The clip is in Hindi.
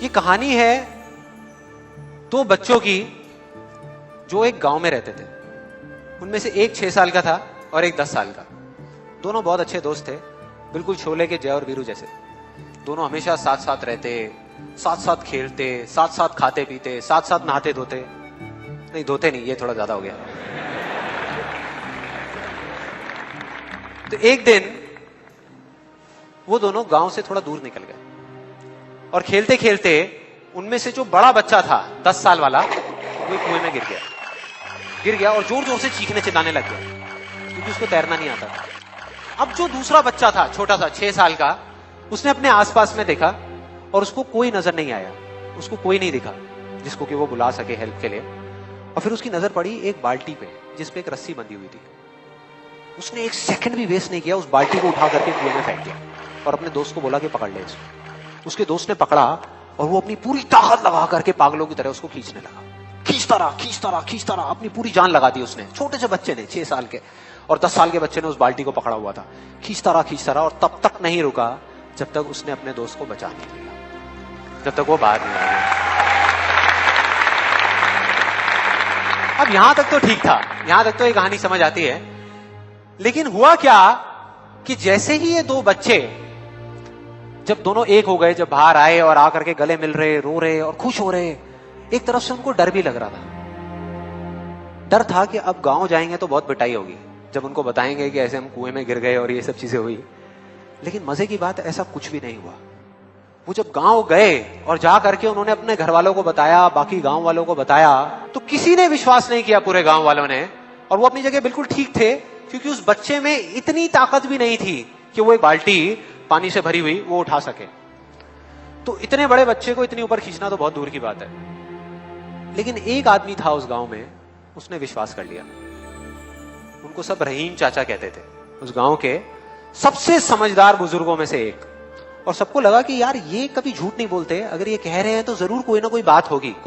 ये कहानी है दो बच्चों की जो एक गांव में रहते थे। उनमें से एक 6 साल का था और एक 10 साल का। दोनों बहुत अच्छे दोस्त थे, बिल्कुल शोले के जय और वीरू जैसे। दोनों हमेशा साथ साथ रहते, साथ साथ खेलते, साथ साथ खाते पीते, साथ साथ नहाते धोते। नहीं धोते नहीं, ये थोड़ा ज्यादा हो गया। तो एक दिन वो दोनों गांव से थोड़ा दूर निकल गए और खेलते खेलते उनमें से जो बड़ा बच्चा था 10 साल वाला, वो कुएं में गिर गया और जोर जोर से चीखने चिल्लाने लग गया क्योंकि उसको तैरना नहीं आता था। अब जो दूसरा बच्चा था छोटा सा 6 साल का, उसने अपने आसपास में देखा और उसको कोई नजर नहीं आया, उसको कोई नहीं दिखा जिसको कि वो बुला सके हेल्प के लिए। और फिर उसकी नजर पड़ी एक बाल्टी पे जिसपे एक रस्सी बंधी हुई थी। उसने एक सेकंड भी वेस्ट नहीं किया, उस बाल्टी को उठा करके कुएं में फेंक दिया और अपने दोस्त को बोला कि पकड़ ले इसको। उसके दोस्त ने पकड़ा और वो अपनी पूरी ताकत लगा करके पागलों की तरह उसको खींचने लगा। खींचता रहा, अपनी पूरी जान लगा दी उसने। छोटे से बच्चे ने, 6 साल के और 10 साल के बच्चे ने उस बाल्टी को पकड़ा हुआ था। खींचता रहा और तब तक नहीं रुका जब तक उसने अपने दोस्त को बचा नहीं लिया, जब तक वो बाहर नहीं आया। अब यहां तक तो ठीक था, यहां तक तो ये कहानी समझ आती है। लेकिन हुआ क्या कि जैसे ही ये दो बच्चे जब दोनों एक हो गए, जब बाहर आए और आकर के गले मिल रहे, रो रहे और खुश हो रहे, एक तरफ से उनको डर भी लग रहा था। डर था कि अब गांव जाएंगे तो बहुत पिटाई होगी जब उनको बताएंगे कि ऐसे हम कुएं में गिर गए और ये सब चीजें हुई। लेकिन मजे की बात, ऐसा कुछ भी नहीं हुआ। वो जब गांव गए और जा करके उन्होंने अपने घर वालों को बताया, बाकी गांव वालों को बताया, तो किसी ने विश्वास नहीं किया, पूरे गांव वालों ने। और वो अपनी जगह बिल्कुल ठीक थे क्योंकि उस बच्चे में इतनी ताकत भी नहीं थी कि वो एक बाल्टी पानी से भरी हुई वो उठा सके। तो इतने बड़े बच्चे को इतनी ऊपर खींचना तो बहुत दूर की बात है। लेकिन एक आदमी था उस गांव में, उसने विश्वास कर लिया। उनको सब रहीम चाचा कहते थे, उस गांव के सबसे समझदार बुजुर्गों में से एक। और सबको लगा कि यार ये कभी झूठ नहीं बोलते, अगर ये कह रहे हैं तो जरूर कोई ना कोई बात होगी।